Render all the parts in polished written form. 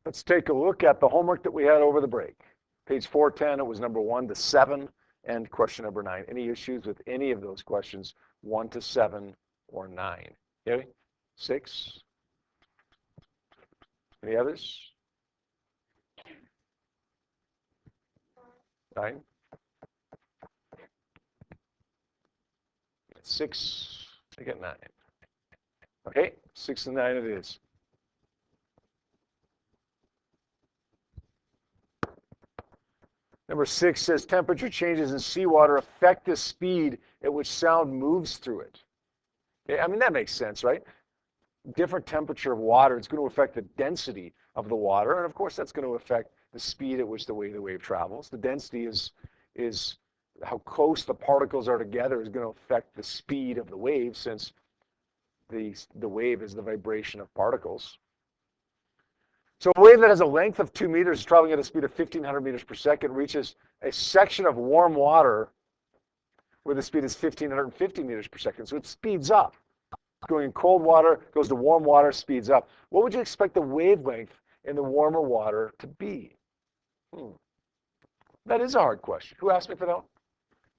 Let's take a look at the homework that we had over the break. Page 410, it was number 1 to 7, and question number 9. Any issues with any of those questions, 1 to 7 or 9? Okay, 6. Any others? 9. 6. I get 9. Okay, 6 and 9 it is. Number 6 says temperature changes in seawater affect the speed at which sound moves through it. Okay, I mean, that makes sense, right? Different temperature of water, it's going to affect the density of the water, and of course that's going to affect the speed at which the wave travels. The density is how close the particles are together is going to affect the speed of the wave, since the wave is the vibration of particles. So a wave that has a length of 2 meters is traveling at a speed of 1,500 meters per second reaches a section of warm water where the speed is 1,550 meters per second. So it speeds up. It's going in cold water, goes to warm water, speeds up. What would you expect the wavelength in the warmer water to be? That is a hard question. Who asked me for that one?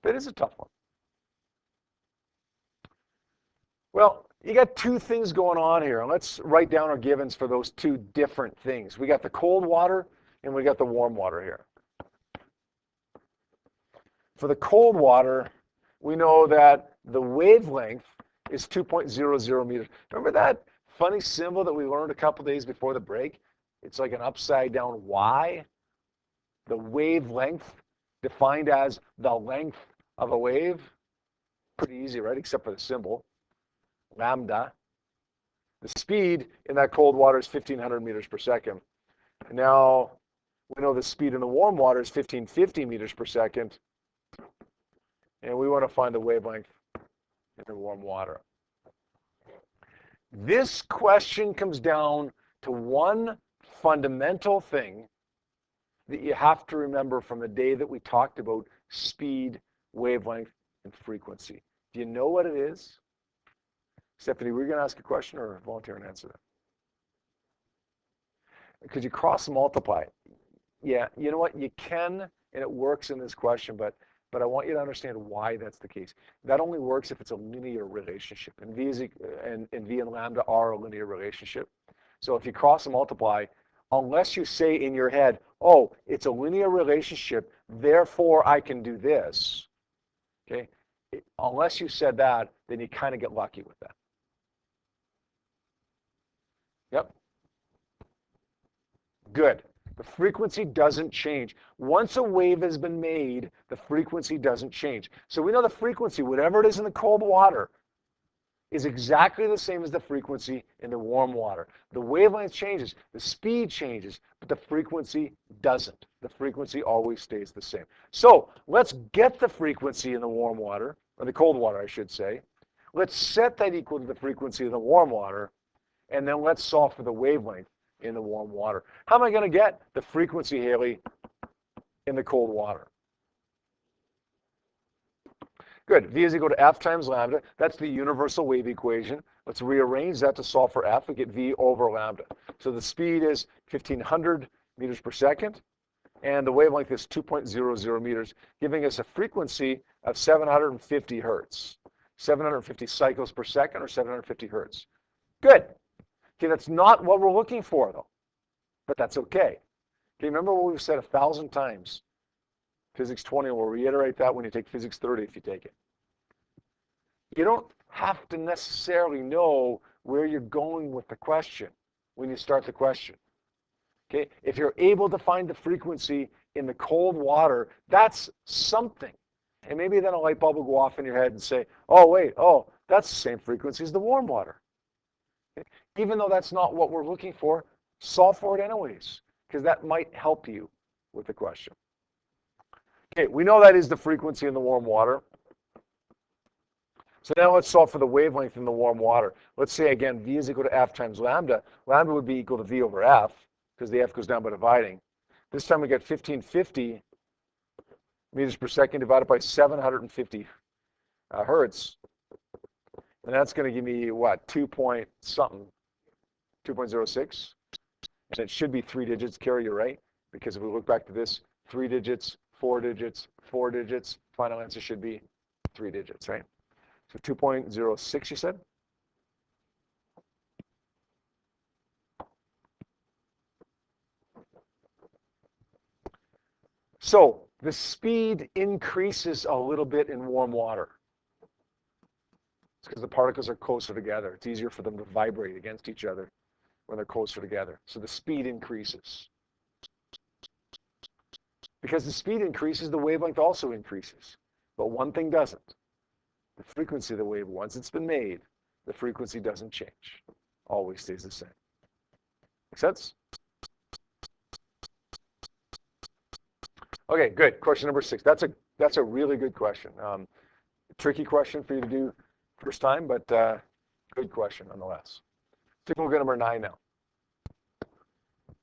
That is a tough one. Well, you got two things going on here. Let's write down our givens for those two different things. We got the cold water and we got the warm water here. For the cold water, we know that the wavelength is 2.00 meters. Remember that funny symbol that we learned a couple days before the break? It's like an upside down Y. The wavelength defined as the length of a wave. Pretty easy, right? Except for the symbol. Lambda. The speed in that cold water is 1,500 meters per second. Now, we know the speed in the warm water is 1,550 meters per second. And we want to find the wavelength in the warm water. This question comes down to one fundamental thing that you have to remember from the day that we talked about speed, wavelength, and frequency. Do you know what it is? Stephanie, were you going to ask a question or volunteer and answer that? Could you cross multiply? Yeah, you know what? You can, and it works in this question, but I want you to understand why that's the case. That only works if it's a linear relationship, and V and lambda are a linear relationship. So if you cross and multiply, unless you say in your head, oh, it's a linear relationship, therefore I can do this, okay? Unless you said that, then you kind of get lucky with that. Yep. Good. The frequency doesn't change. Once a wave has been made, the frequency doesn't change. So we know the frequency, whatever it is in the cold water, is exactly the same as the frequency in the warm water. The wavelength changes, the speed changes, but the frequency doesn't. The frequency always stays the same. So let's get the frequency in the warm water, or the cold water, I should say. Let's set that equal to the frequency of the warm water, and then let's solve for the wavelength in the warm water. How am I going to get the frequency, Haley, in the cold water? Good. V is equal to F times lambda. That's the universal wave equation. Let's rearrange that to solve for F. We get V over lambda. So the speed is 1,500 meters per second, and the wavelength is 2.00 meters, giving us a frequency of 750 hertz. 750 cycles per second, or 750 hertz. Good. Okay, that's not what we're looking for, though, but that's okay. Okay, remember what we've said 1,000 times. Physics 20, we'll reiterate that when you take Physics 30 if you take it. You don't have to necessarily know where you're going with the question when you start the question. Okay, if you're able to find the frequency in the cold water, that's something. And maybe then a light bulb will go off in your head and say, oh, wait, oh, that's the same frequency as the warm water. Okay? Even though that's not what we're looking for, solve for it anyways, because that might help you with the question. Okay, we know that is the frequency in the warm water. So now let's solve for the wavelength in the warm water. Let's say, again, V is equal to F times lambda. Lambda would be equal to V over F, because the F goes down by dividing. This time we get 1,550 meters per second divided by 750 hertz. And that's going to give me, what, 2 point something? 2.06? And it should be 3 digits, Carrie, you're right. Because if we look back to this, 3 digits, 4 digits, 4 digits, final answer should be 3 digits, right? So 2.06, you said? So the speed increases a little bit in warm water. It's because the particles are closer together. It's easier for them to vibrate against each other when they're closer together. So the speed increases. Because the speed increases, the wavelength also increases. But one thing doesn't. The frequency of the wave, once it's been made, the frequency doesn't change. Always stays the same. Make sense? Okay, good. Question number 6. That's a really good question. Tricky question for you to do first time, but good question nonetheless. Take a look at number 9 now.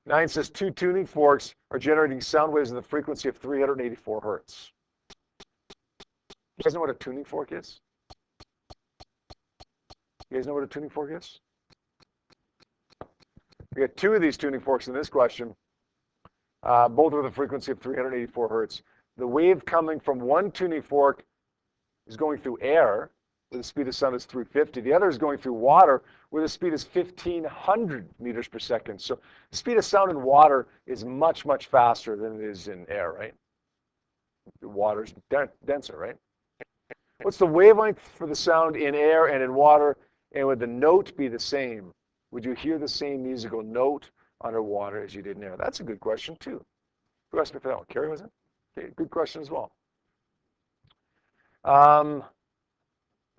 9 says 2 tuning forks are generating sound waves in the frequency of 384 hertz. You guys know what a tuning fork is? You guys know what a tuning fork is? We got 2 of these tuning forks in this question, both with a frequency of 384 hertz. The wave coming from one tuning fork is going through air, where the speed of sound is 350. The other is going through water, where the speed is 1,500 meters per second. So the speed of sound in water is much, much faster than it is in air, right? The water's denser, right? What's the wavelength for the sound in air and in water, and would the note be the same? Would you hear the same musical note underwater as you did in air? That's a good question, too. Who asked me for that one? Carrie, was it? Okay, good question as well.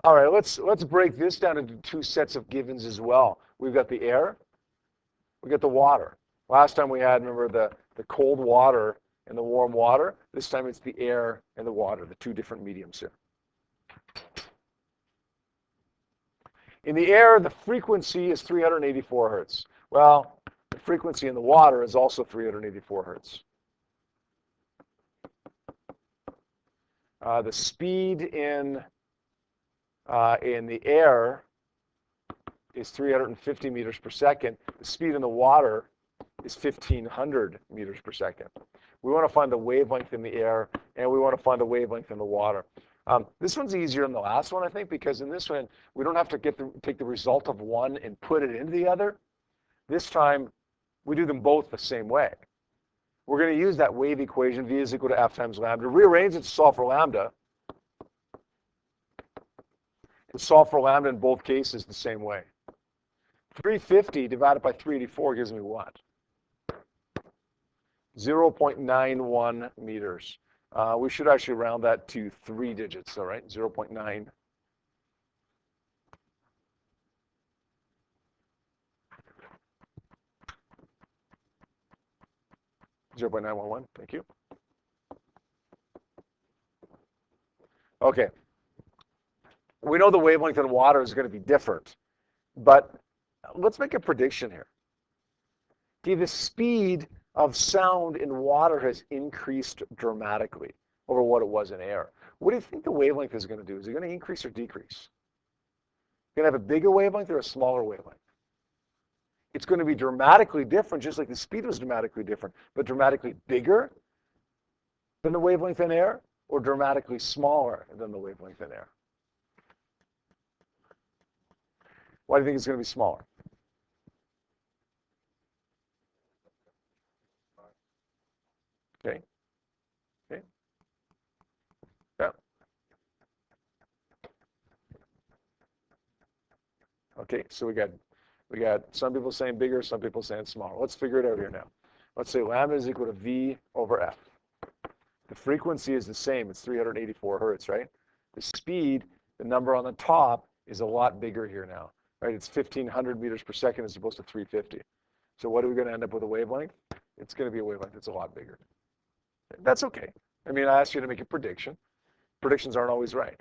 All right, let's break this down into 2 sets of givens as well. We've got the air, we got the water. Last time we had, remember, the cold water and the warm water. This time it's the air and the water, the 2 different mediums here. In the air, the frequency is 384 hertz. Well, the frequency in the water is also 384 hertz. The speed in the air is 350 meters per second. The speed in the water is 1,500 meters per second. We want to find the wavelength in the air, and we want to find the wavelength in the water. This one's easier than the last one, I think, because in this one, we don't have to take the result of one and put it into the other. This time, we do them both the same way. We're going to use that wave equation, V is equal to F times lambda, rearrange it to solve for lambda, and solve for lambda in both cases the same way. 350 divided by 384 gives me what? 0.91 meters. We should actually round that to 3 digits, all right? 0.9. 0.911, thank you. Okay. We know the wavelength in water is going to be different, but let's make a prediction here. Okay, the speed of sound in water has increased dramatically over what it was in air. What do you think the wavelength is going to do? Is it going to increase or decrease? Going to have a bigger wavelength or a smaller wavelength? It's going to be dramatically different, just like the speed was dramatically different, but dramatically bigger than the wavelength in air, or dramatically smaller than the wavelength in air? Why do you think it's going to be smaller? Okay. Okay. Yeah. Okay, so we got some people saying bigger, some people saying smaller. Let's figure it out here now. Let's say lambda is equal to V over F. The frequency is the same. It's 384 hertz, right? The speed, the number on the top, is a lot bigger here now, right? It's 1,500 meters per second as opposed to 350. So what are we going to end up with a wavelength? It's going to be a wavelength that's a lot bigger. That's okay. I mean, I asked you to make a prediction. Predictions aren't always right?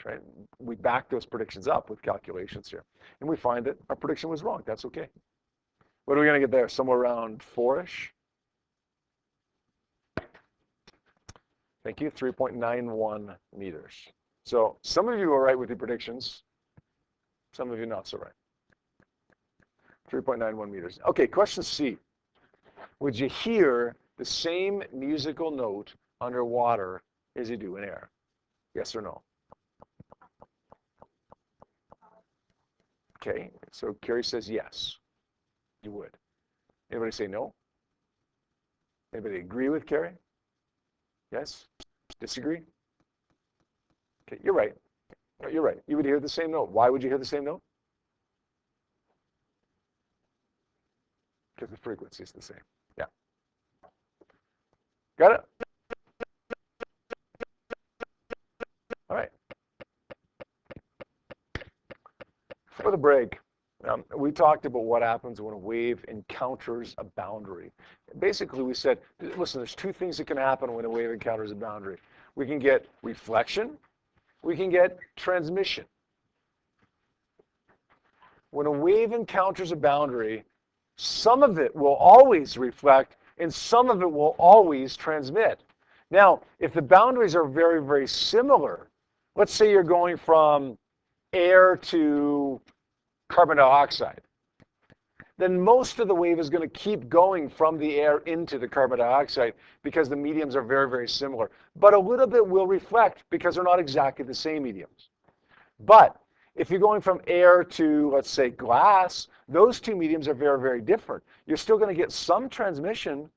We back those predictions up with calculations here. And we find that our prediction was wrong. That's okay. What are we going to get there? Somewhere around 4-ish? Thank you, 3.91 meters. So some of you are right with your predictions. Some of you not so right. 3.91 meters. Okay, question C. would you hear the same musical note underwater as you do in air? Yes or no? Okay, so Carrie says yes, you would. Anybody say no? Anybody agree with Carrie? Yes? Disagree? Okay, you're right. No, you're right. You would hear the same note. Why would you hear the same note? Because the frequency is the same. Yeah. Got it? All right. For the break, we talked about what happens when a wave encounters a boundary. Basically, we said, listen, there's two things that can happen when a wave encounters a boundary. We can get reflection. We can get transmission. When a wave encounters a boundary, some of it will always reflect and some of it will always transmit. Now, if the boundaries are very, very similar, let's say you're going from air to carbon dioxide, then most of the wave is going to keep going from the air into the carbon dioxide because the mediums are very, very similar. But a little bit will reflect because they're not exactly the same mediums. But if you're going from air to, let's say, glass, those two mediums are very, very different. You're still going to get some transmission,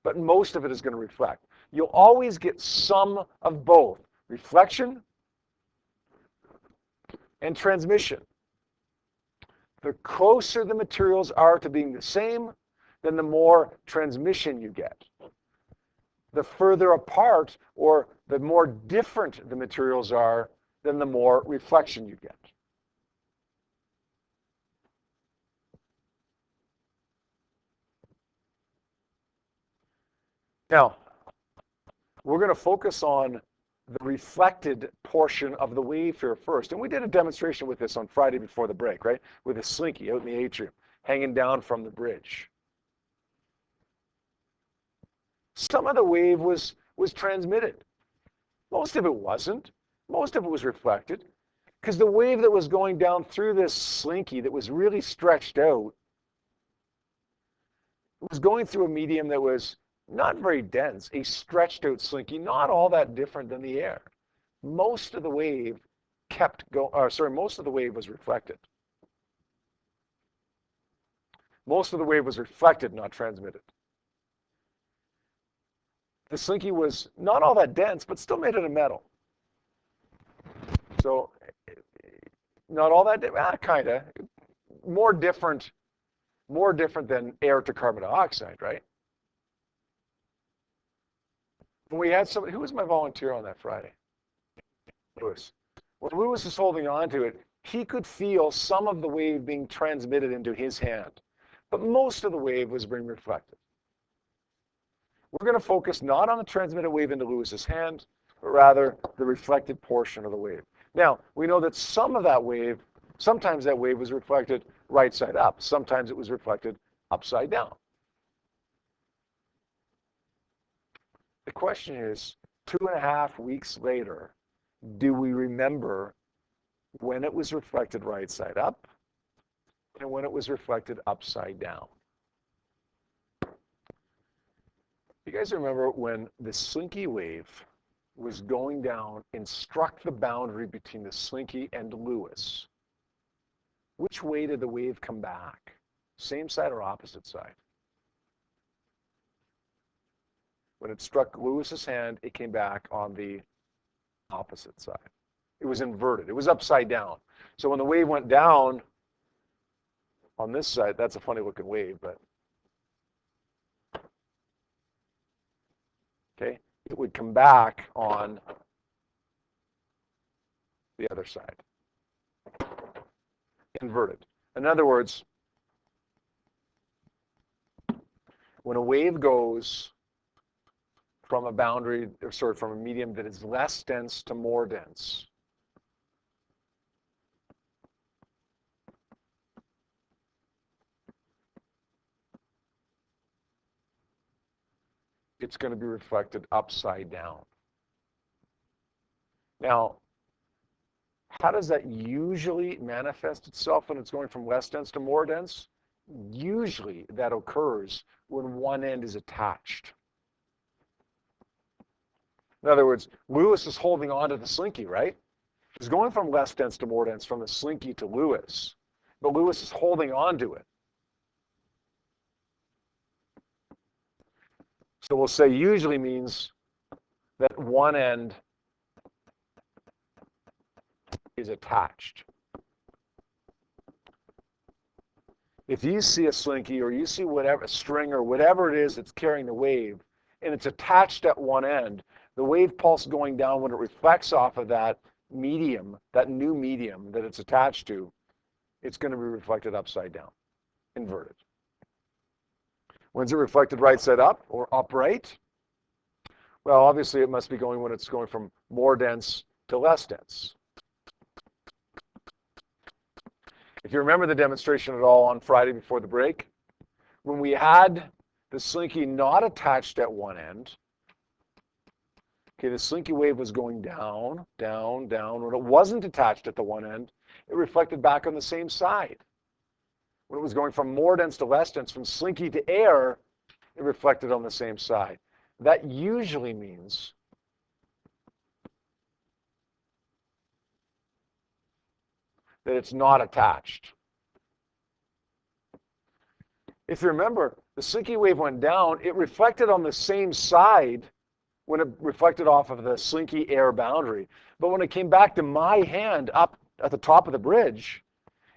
but most of it is going to reflect. You'll always get some of both, reflection and transmission. The closer the materials are to being the same, then the more transmission you get. The further apart or the more different the materials are, then the more reflection you get. Now, we're going to focus on the reflected portion of the wave here first. And we did a demonstration with this on Friday before the break, right? With a slinky out in the atrium, hanging down from the bridge. Some of the wave was transmitted. Most of it wasn't. Most of it was reflected. Because the wave that was going down through this slinky that was really stretched out was going through a medium that was not very dense, a stretched out slinky, not all that different than the air. Most of the wave most of the wave was reflected. Most of the wave was reflected, not transmitted. The slinky was not all that dense, but still made it of metal. So not all that, kind of. More different than air to carbon dioxide, right? When we had somebody, who was my volunteer on that Friday? Lewis. When Lewis was holding on to it, he could feel some of the wave being transmitted into his hand, but most of the wave was being reflected. We're going to focus not on the transmitted wave into Lewis's hand, but rather the reflected portion of the wave. Now, we know that some of that wave, sometimes that wave was reflected right side up. Sometimes it was reflected upside down. The question is, 2.5 weeks later, do we remember when it was reflected right side up and when it was reflected upside down? You guys remember when the slinky wave was going down and struck the boundary between the slinky and Lewis? Which way did the wave come back? Same side or opposite side? When it struck Lewis's hand, it came back on the opposite side. It was inverted. It was upside down. So when the wave went down on this side, that's a funny looking wave, but okay, it would come back on the other side. Inverted. In other words, when a wave goes from a boundary, or sorry, from a medium that is less dense to more dense, it's going to be reflected upside down. Now, how does that usually manifest itself when it's going from less dense to more dense? Usually that occurs when one end is attached. In other words, Lewis is holding on to the slinky, right? He's going from less dense to more dense, from the slinky to Lewis. But Lewis is holding on to it. So we'll say usually means that one end is attached. If you see a slinky or you see whatever, a string or whatever it is that's carrying the wave, and it's attached at one end, the wave pulse going down when it reflects off of that medium, that new medium that it's attached to, it's going to be reflected upside down, inverted. When's it reflected right side up or upright? Well, obviously it must be going when it's going from more dense to less dense. If you remember the demonstration at all on Friday before the break, when we had the slinky not attached at one end, okay, the slinky wave was going down, down, down. When it wasn't attached at the one end, it reflected back on the same side. When it was going from more dense to less dense, from slinky to air, it reflected on the same side. That usually means that it's not attached. If you remember, the slinky wave went down, it reflected on the same side when it reflected off of the slinky air boundary. But when it came back to my hand up at the top of the bridge,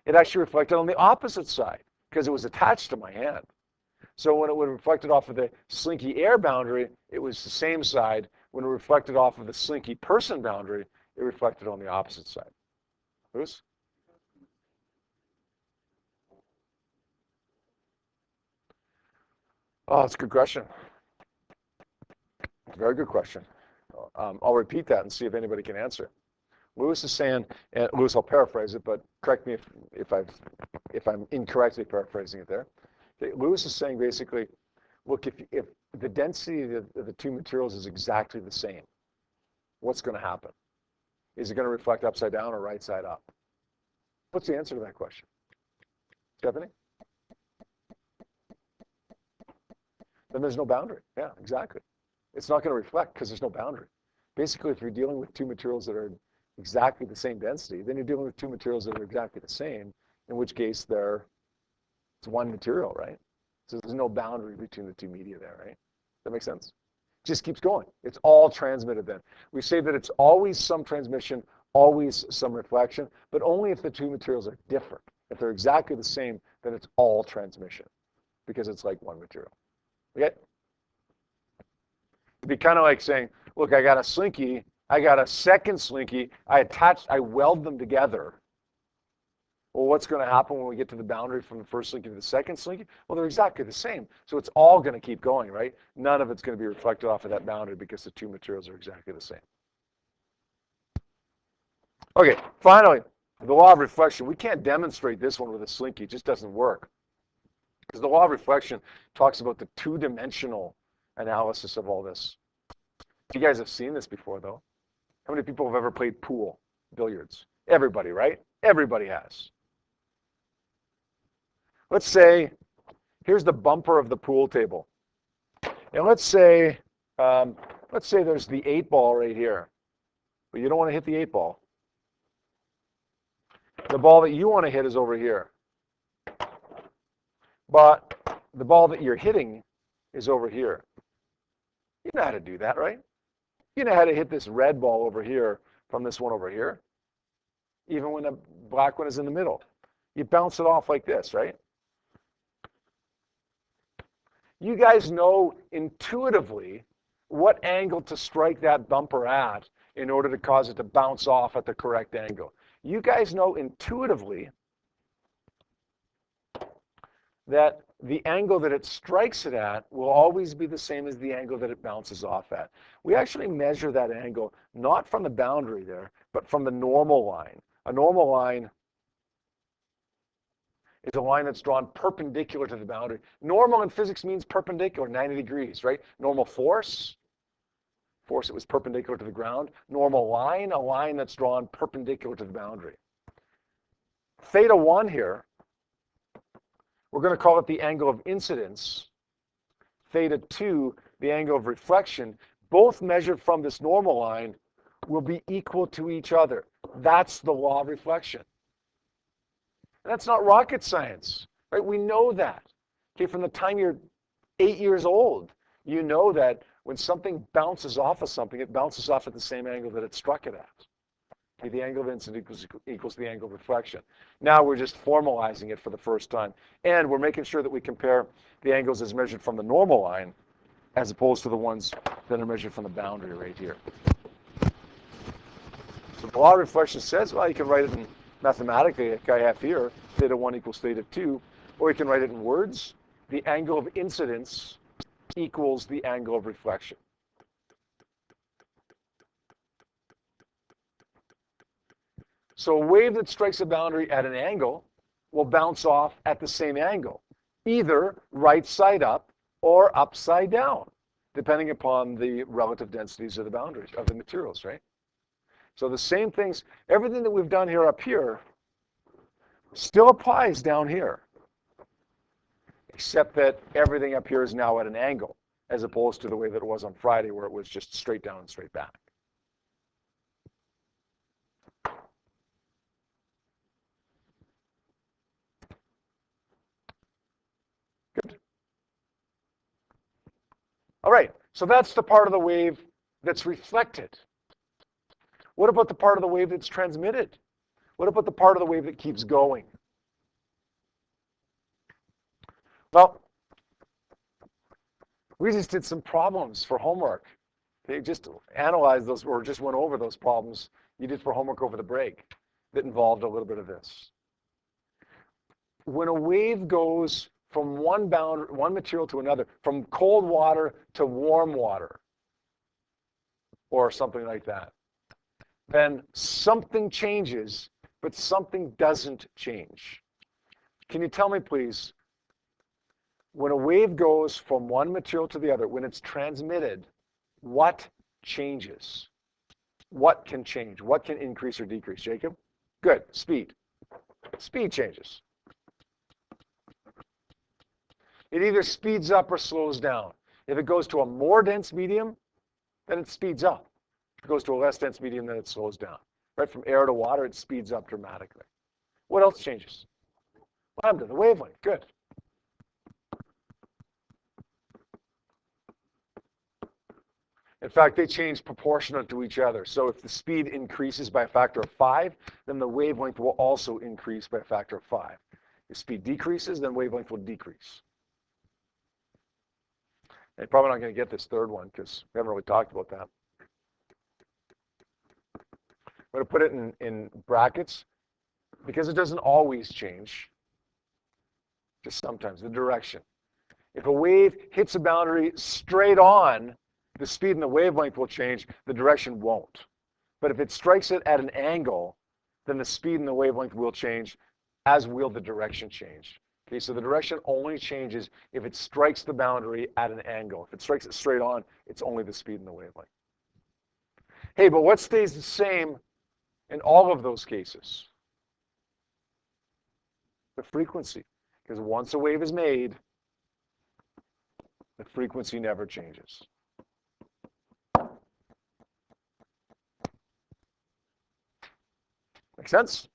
it actually reflected on the opposite side because it was attached to my hand. So when it would have reflected off of the slinky air boundary, it was the same side. When it reflected off of the slinky person boundary, it reflected on the opposite side. Bruce? Oh, that's a good question. Very good question. I'll repeat that and see if anybody can answer it. Lewis is saying, and Lewis, I'll paraphrase it, but correct me if I'm incorrectly paraphrasing it there. Okay, Lewis is saying basically, look, if the density of the two materials is exactly the same, what's going to happen? Is it going to reflect upside down or right side up? What's the answer to that question? Stephanie? Then there's no boundary. Yeah, exactly. It's not going to reflect because there's no boundary. Basically, if you're dealing with two materials that are exactly the same density, then you're dealing with two materials that are exactly the same, in which case it's one material, right? So there's no boundary between the two media there, right? That makes sense? It just keeps going. It's all transmitted then. We say that it's always some transmission, always some reflection, but only if the two materials are different. If they're exactly the same, then it's all transmission because it's like one material. Okay? It'd be kind of like saying, look, I got a slinky, I got a second slinky, I weld them together. Well, what's going to happen when we get to the boundary from the first slinky to the second slinky? Well, they're exactly the same. So it's all going to keep going, right? None of it's going to be reflected off of that boundary because the two materials are exactly the same. Okay, finally, the law of reflection. We can't demonstrate this one with a slinky. It just doesn't work. Because the law of reflection talks about the two-dimensional analysis of all this. You guys have seen this before, though. How many people have ever played pool, billiards? Everybody, right? Everybody has. Let's say, here's the bumper of the pool table. And let's say there's the 8-ball right here. But you don't want to hit the 8-ball. The ball that you want to hit is over here. But the ball that you're hitting is over here. You know how to do that, right? You know how to hit this red ball over here from this one over here, even when the black one is in the middle. You bounce it off like this, right? You guys know intuitively what angle to strike that bumper at in order to cause it to bounce off at the correct angle. You guys know intuitively that the angle that it strikes it at will always be the same as the angle that it bounces off at. We actually measure that angle not from the boundary there, but from the normal line. A normal line is a line that's drawn perpendicular to the boundary. Normal in physics means perpendicular, 90 degrees, right? Normal force, it was perpendicular to the ground. Normal line, a line that's drawn perpendicular to the boundary. Theta 1 here We're going to call it the angle of incidence. Theta 2, the angle of reflection, both measured from this normal line, will be equal to each other. That's the law of reflection. And that's not rocket science, right? We know that. Okay, from the time you're 8 years old, you know that when something bounces off of something, it bounces off at the same angle that it struck it at. Okay, the angle of incidence equals the angle of reflection. Now we're just formalizing it for the first time. And we're making sure that we compare the angles as measured from the normal line as opposed to the ones that are measured from the boundary right here. So the law of reflection says, well, you can write it in mathematically, like I have here, theta 1 equals theta 2, or you can write it in words. The angle of incidence equals the angle of reflection. So a wave that strikes a boundary at an angle will bounce off at the same angle, either right side up or upside down, depending upon the relative densities of the boundaries, of the materials, right? So the same things, everything that we've done here up here still applies down here, except that everything up here is now at an angle, as opposed to the way that it was on Friday, where it was just straight down and straight back. Good. All right, so that's the part of the wave that's reflected. What about the part of the wave that's transmitted? What about the part of the wave that keeps going? Well, we just did some problems for homework. They just analyzed those, or just went over those problems you did for homework over the break that involved a little bit of this. When a wave goes from one material to another, from cold water to warm water, or something like that, then something changes, but something doesn't change. Can you tell me, please, when a wave goes from one material to the other, when it's transmitted, what changes? What can change? What can increase or decrease? Jacob? Good. Speed. Speed changes. It either speeds up or slows down. If it goes to a more dense medium, then it speeds up. If it goes to a less dense medium, then it slows down. Right from air to water, it speeds up dramatically. What else changes? Lambda, the wavelength. Good. In fact, they change proportionate to each other. So if the speed increases by a factor of 5, then the wavelength will also increase by a factor of 5. If speed decreases, then wavelength will decrease. And you're probably not going to get this third one because we haven't really talked about that. I'm going to put it in brackets because it doesn't always change, just sometimes, the direction. If a wave hits a boundary straight on, the speed and the wavelength will change, the direction won't. But if it strikes it at an angle, then the speed and the wavelength will change, as will the direction change. Okay, so the direction only changes if it strikes the boundary at an angle. If it strikes it straight on, it's only the speed and the wavelength. Hey, but what stays the same in all of those cases? The frequency. Because once a wave is made, the frequency never changes. Make sense?